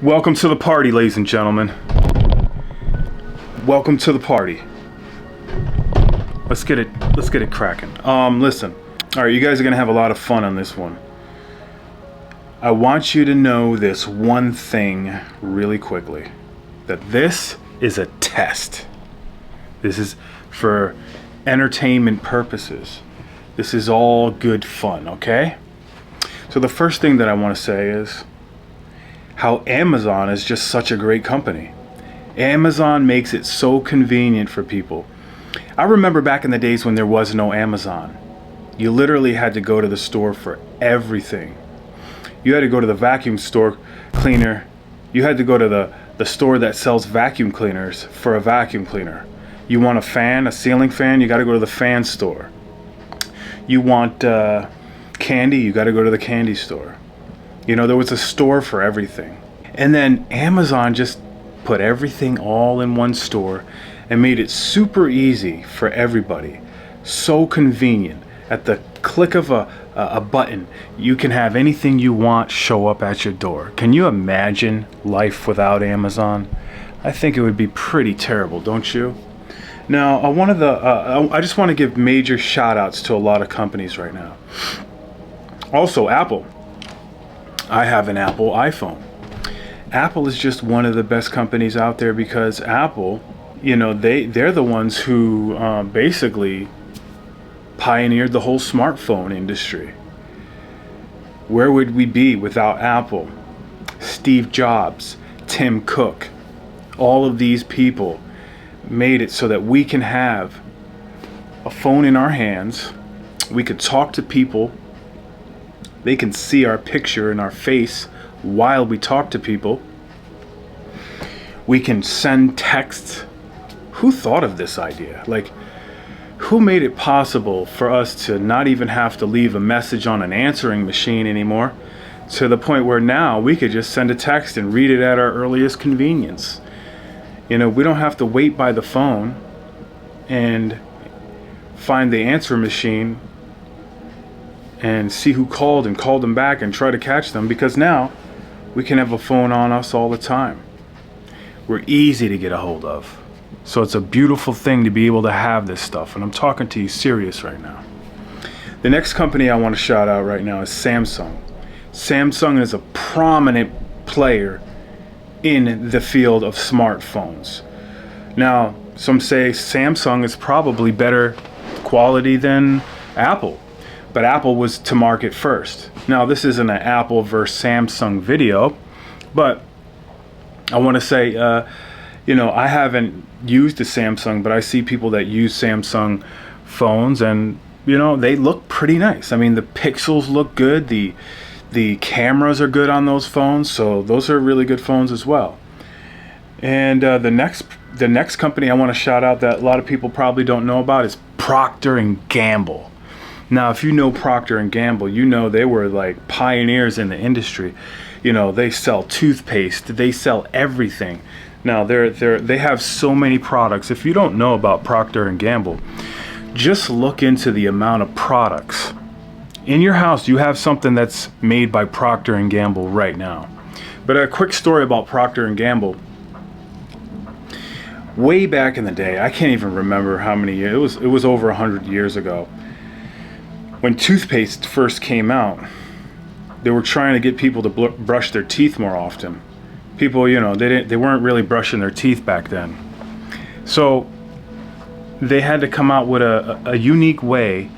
Welcome to the party, ladies and gentlemen. Welcome to the party. Let's get it cracking. Listen. All right, you guys are gonna have a lot of fun on this one. I want you to know this one thing really quickly. That this is a test. This is for entertainment purposes. This is all good fun, okay? So the first thing that I want to say is how Amazon is just such a great company. Amazon makes it so convenient for people. I remember back in the days when there was no Amazon. You literally had to go to the store for everything. You had to go to the vacuum store cleaner. You had to go to the store that sells vacuum cleaners for a vacuum cleaner. You want a fan, a ceiling fan, you got to go to the fan store. You want candy, you got to go to the candy store. You know, there was a store for everything. And then Amazon just put everything all in one store and made it super easy for everybody. So convenient. At the click of a button, you can have anything you want show up at your door. Can you imagine life without Amazon? I think it would be pretty terrible, don't you? Now, I just want to give major shout outs to a lot of companies right now. Also, Apple. I have an Apple iPhone. Apple is just one of the best companies out there because Apple, you know, they're the ones who basically pioneered the whole smartphone industry. Where would we be without Apple? Steve Jobs, Tim Cook, all of these people made it so that we can have a phone in our hands. We could talk to people. They can see our picture and our face while we talk to people. We can send texts. Who thought of this idea? Like, who made it possible for us to not even have to leave a message on an answering machine anymore, to the point where now we could just send a text and read it at our earliest convenience? You know, we don't have to wait by the phone and find the answer machine and see who called and call them back and try to catch them, because now we can have a phone on us all the time. We're easy to get a hold of. So it's a beautiful thing to be able to have this stuff, and I'm talking to you serious right now. The next company I want to shout out right now is Samsung. Samsung is a prominent player in the field of smartphones. Now, some say Samsung is probably better quality than Apple, but Apple was to market first. Now, this isn't an Apple versus Samsung video, but I want to say, you know, I haven't used a Samsung, but I see people that use Samsung phones, and you know, they look pretty nice. I mean, the pixels look good, the cameras are good on those phones, so those are really good phones as well. And the next company I want to shout out that a lot of people probably don't know about is Procter and Gamble. Now, if you know Procter and Gamble, you know they were like pioneers in the industry. You know, they sell toothpaste, they sell everything. Now, they have so many products. If you don't know about Procter and Gamble, just look into the amount of products. In your house, you have something that's made by Procter and Gamble right now. But a quick story about Procter and Gamble. Way back in the day, I can't even remember how many years, it was over 100 years ago. When toothpaste first came out, they were trying to get people to brush their teeth more often. People, you know, they weren't really brushing their teeth back then. So they had to come out with a unique way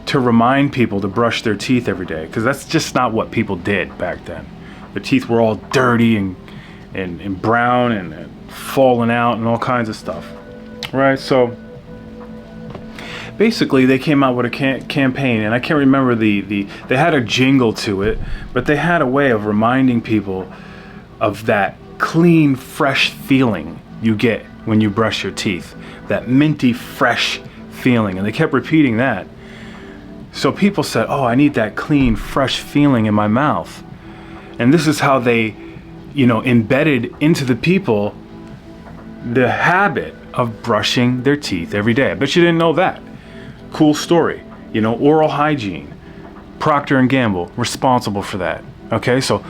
to remind people to brush their teeth every day, because that's just not what people did back then. Their teeth were all dirty and brown and falling out and all kinds of stuff, right? So basically they came out with a campaign, and I can't remember they had a jingle to it, but they had a way of reminding people of that clean, fresh feeling you get when you brush your teeth, that minty, fresh feeling, and they kept repeating that. So people said, oh, I need that clean, fresh feeling in my mouth. And this is how they, you know, embedded into the people the habit of brushing their teeth every day. I bet you didn't know that. Cool story. You know, oral hygiene. Procter and Gamble responsible for that. Okay, so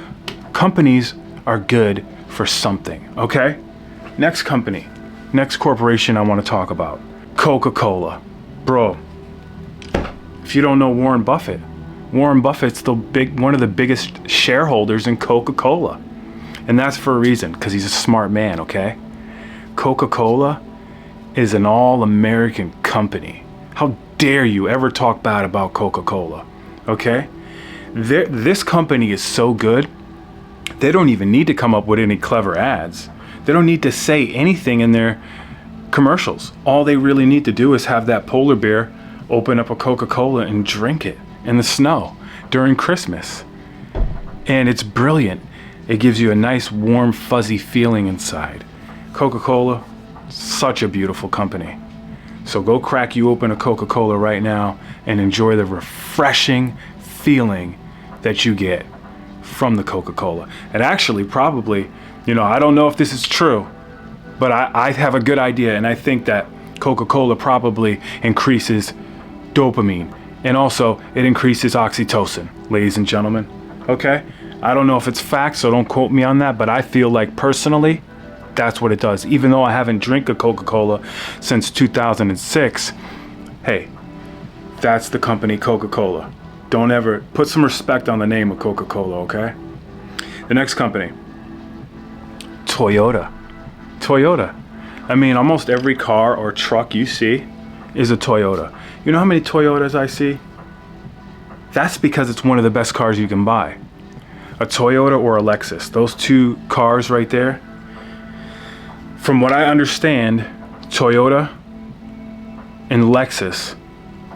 companies are good for something, okay? Next company, next corporation I want to talk about, Coca-Cola. Bro, if you don't know Warren Buffett's one of the biggest shareholders in Coca-Cola. And that's for a reason, because he's a smart man, okay? Coca-Cola is an all-American company. How dare you ever talk bad about Coca-Cola, okay? This company is so good, they don't even need to come up with any clever ads. They don't need to say anything in their commercials. All they really need to do is have that polar bear open up a Coca-Cola and drink it in the snow during Christmas. And it's brilliant. It gives you a nice, warm, fuzzy feeling inside. Coca-Cola, such a beautiful company. So go crack you open a Coca-Cola right now and enjoy the refreshing feeling that you get from the Coca-Cola. And actually, probably, I don't know if this is true, but I have a good idea, and I think that Coca-Cola probably increases dopamine, and also it increases oxytocin, ladies and gentlemen. Okay? I don't know if it's fact, so don't quote me on that, but I feel like personally, that's what it does. Even though I haven't drank a Coca-Cola since 2006, hey, that's the company Coca-Cola. Don't ever put some respect on the name of Coca-Cola, okay? The next company, Toyota. I mean, almost every car or truck you see is a Toyota. You know how many Toyotas I see? That's because it's one of the best cars you can buy. A Toyota or a Lexus. Those two cars right there. From what I understand, Toyota and Lexus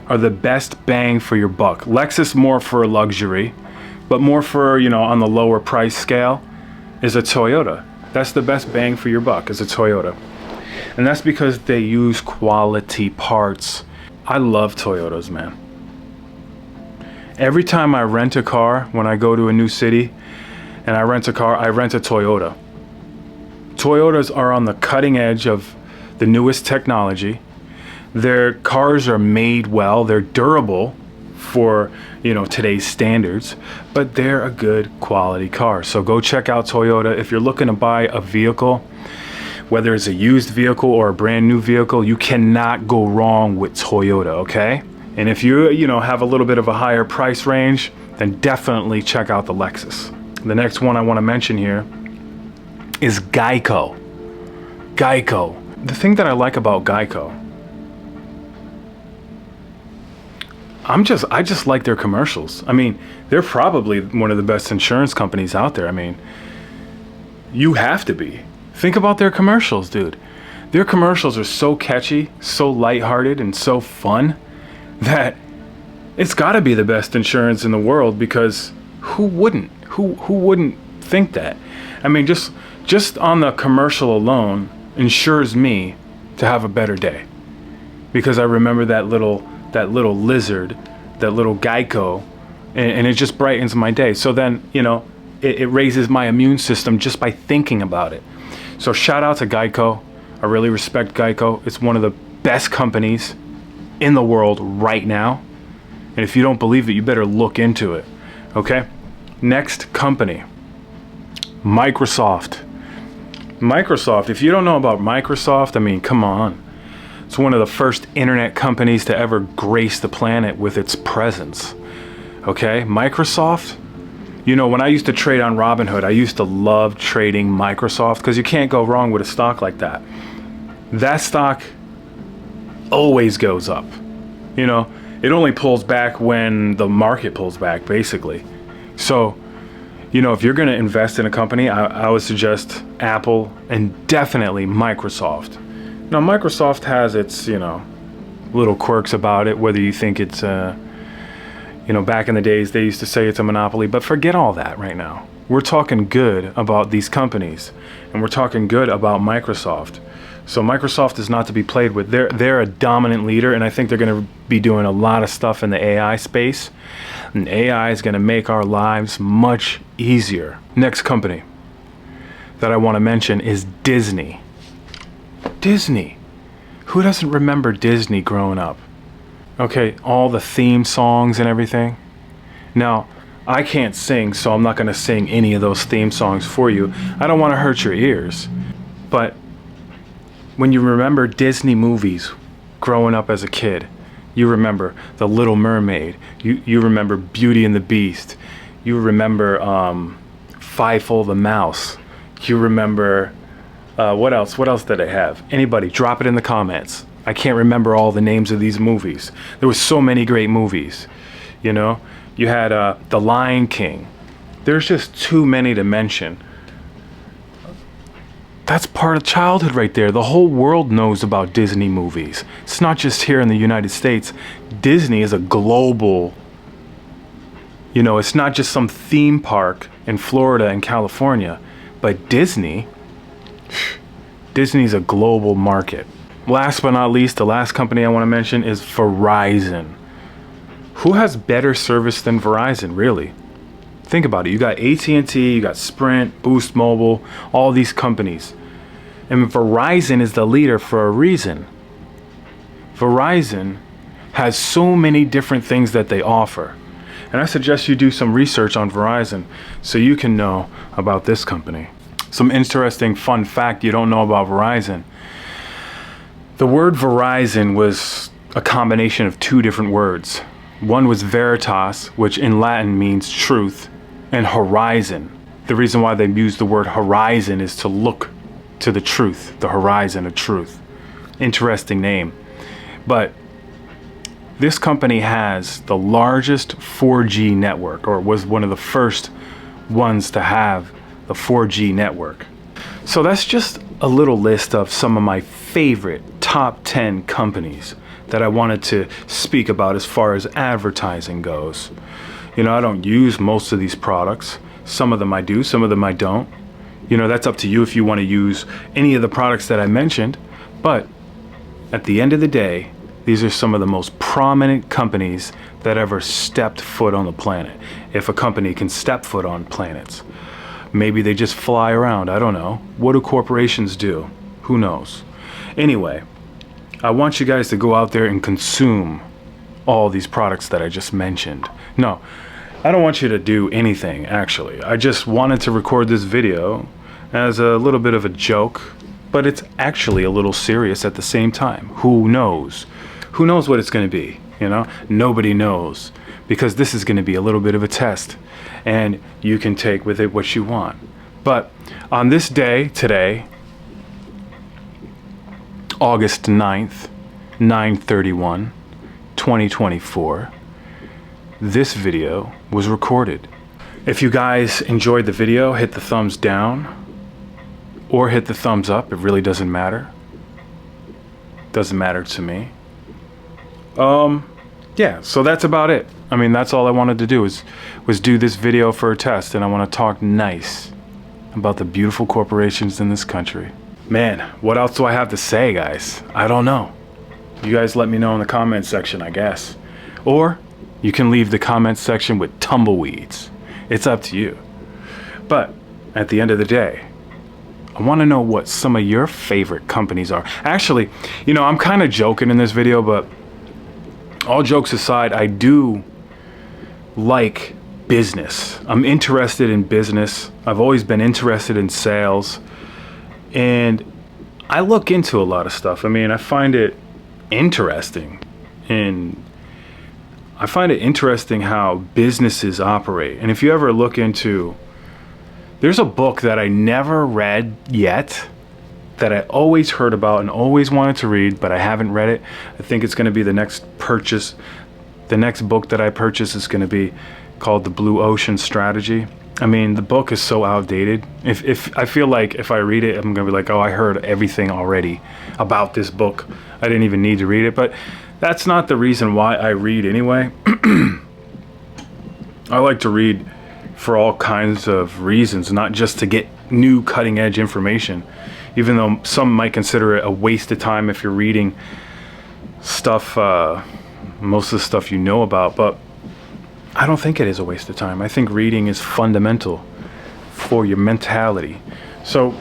are the best bang for your buck. Lexus more for luxury, but more for, on the lower price scale is a Toyota. That's the best bang for your buck is a Toyota. And that's because they use quality parts. I love Toyotas, man. Every time I rent a car, when I go to a new city and I rent a car, I rent a Toyota. Toyotas are on the cutting edge of the newest technology. Their cars are made well. They're durable for, today's standards, but they're a good quality car. So go check out Toyota. If you're looking to buy a vehicle, whether it's a used vehicle or a brand new vehicle, you cannot go wrong with Toyota, okay? And if you, have a little bit of a higher price range, then definitely check out the Lexus. The next one I want to mention here is Geico. Geico. The thing that I like about Geico, I just like their commercials. I mean, they're probably one of the best insurance companies out there. I mean, you have to be. Think about their commercials, dude. Their commercials are so catchy, so lighthearted, and so fun that it's got to be the best insurance in the world, because who wouldn't? Who wouldn't think that? I mean, just on the commercial alone ensures me to have a better day, because I remember that little lizard, that little Geico, and it just brightens my day. So then, it raises my immune system just by thinking about it. So shout out to Geico. I really respect Geico. It's one of the best companies in the world right now. And if you don't believe it, you better look into it. Okay? Next company, Microsoft. Microsoft, if you don't know about Microsoft, I mean, come on. It's one of the first internet companies to ever grace the planet with its presence. Okay? Microsoft, when I used to trade on Robinhood, I used to love trading Microsoft because you can't go wrong with a stock like that. That stock always goes up. It only pulls back when the market pulls back, basically. So, if you're going to invest in a company, I would suggest Apple and definitely Microsoft. Now, Microsoft has its, little quirks about it, whether you think it's, back in the days, they used to say it's a monopoly, but forget all that right now. We're talking good about these companies, and we're talking good about Microsoft. So Microsoft is not to be played with. They're a dominant leader, and I think they're going to be doing a lot of stuff in the AI space. And AI is going to make our lives much easier. Next company that I want to mention is Disney. Disney. Who doesn't remember Disney growing up? Okay, all the theme songs and everything. Now, I can't sing, so I'm not going to sing any of those theme songs for you. I don't want to hurt your ears. But when you remember Disney movies growing up as a kid, you remember The Little Mermaid, you remember Beauty and the Beast, you remember Fievel the Mouse, you remember, what else did I have? Anybody, drop it in the comments. I can't remember all the names of these movies. There were so many great movies, you know? You had The Lion King. There's just too many to mention. That's part of childhood right there. The whole world knows about Disney movies. It's not just here in the United States. Disney is a global, you know, it's not just some theme park in Florida and California, but Disney's a global market. Last but not least, the last company I want to mention is Verizon. Who has better service than Verizon, really? Think about it. You got AT&T, you got Sprint, Boost Mobile, all these companies. And Verizon is the leader for a reason. Verizon has so many different things that they offer. And I suggest you do some research on Verizon so you can know about this company. Some interesting fun fact you don't know about Verizon. The word Verizon was a combination of two different words. One was veritas, which in Latin means truth, and horizon. The reason why they use the word horizon is to look to the truth, the horizon of truth. Interesting name. But this company has the largest 4G network, or was one of the first ones to have the 4G network. So that's just a little list of some of my favorite top 10 companies that I wanted to speak about as far as advertising goes. You know, I don't use most of these products. Some of them I do, some of them I don't. You know, that's up to you if you want to use any of the products that I mentioned. But at the end of the day, these are some of the most prominent companies that ever stepped foot on the planet. If a company can step foot on planets, maybe they just fly around. I don't know. What do corporations do? Who knows? Anyway, I want you guys to go out there and consume all these products that I just mentioned. No, I don't want you to do anything, actually. I just wanted to record this video as a little bit of a joke, but it's actually a little serious at the same time. Who knows? Who knows what it's going to be, you know? Nobody knows, because this is going to be a little bit of a test, and you can take with it what you want. But on this day, today, August 9th, 9/31, 2024, this video was recorded. If you guys enjoyed the video, hit the thumbs down or hit the thumbs up. It really doesn't matter. Doesn't matter to me. Yeah, so that's about it. I mean, that's all I wanted to do was do this video for a test, and I want to talk nice about the beautiful corporations in this country. Man, what else do I have to say, guys? I don't know. You guys let me know in the comment section, I guess. Or you can leave the comment section with tumbleweeds. It's up to you. But at the end of the day, I want to know what some of your favorite companies are. Actually, you know, I'm kind of joking in this video, but all jokes aside, I do like business. I'm interested in business. I've always been interested in sales. And I look into a lot of stuff. I mean, I find it interesting. And I find it interesting how businesses operate. And if you ever look into, there's a book that I never read yet that I always heard about and always wanted to read, but I haven't read it. I think it's going to be the next purchase. The next book that I purchase is going to be called The Blue Ocean Strategy. I mean, the book is so outdated. If I feel like if I read it, I'm going to be like, oh, I heard everything already about this book. I didn't even need to read it. But that's not the reason why I read anyway. I like to read for all kinds of reasons, not just to get new cutting edge information, even though some might consider it a waste of time if you're reading stuff, most of the stuff you know about. But I don't think it is a waste of time. I think reading is fundamental for your mentality. So,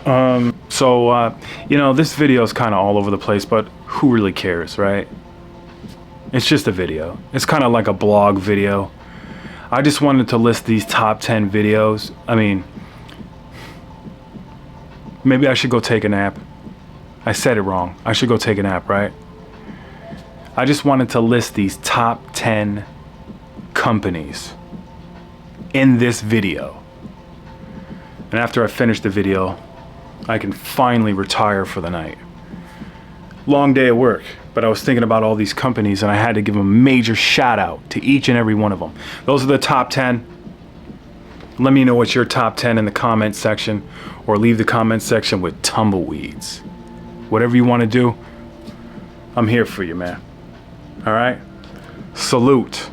you know, this video is kind of all over the place, but who really cares, right? It's just a video. It's kind of like a blog video. I just wanted to list these top 10 videos. I mean, maybe I should go take a nap. I said it wrong. I should go take a nap, right? I just wanted to list these top 10 companies in this video. And after I finish the video, I can finally retire for the night. Long day at work, but I was thinking about all these companies and I had to give a major shout out to each and every one of them. Those are the top 10. Let me know what's your top 10 in the comment section, or leave the comment section with tumbleweeds. Whatever you want to do, I'm here for you, man. All right? Salute.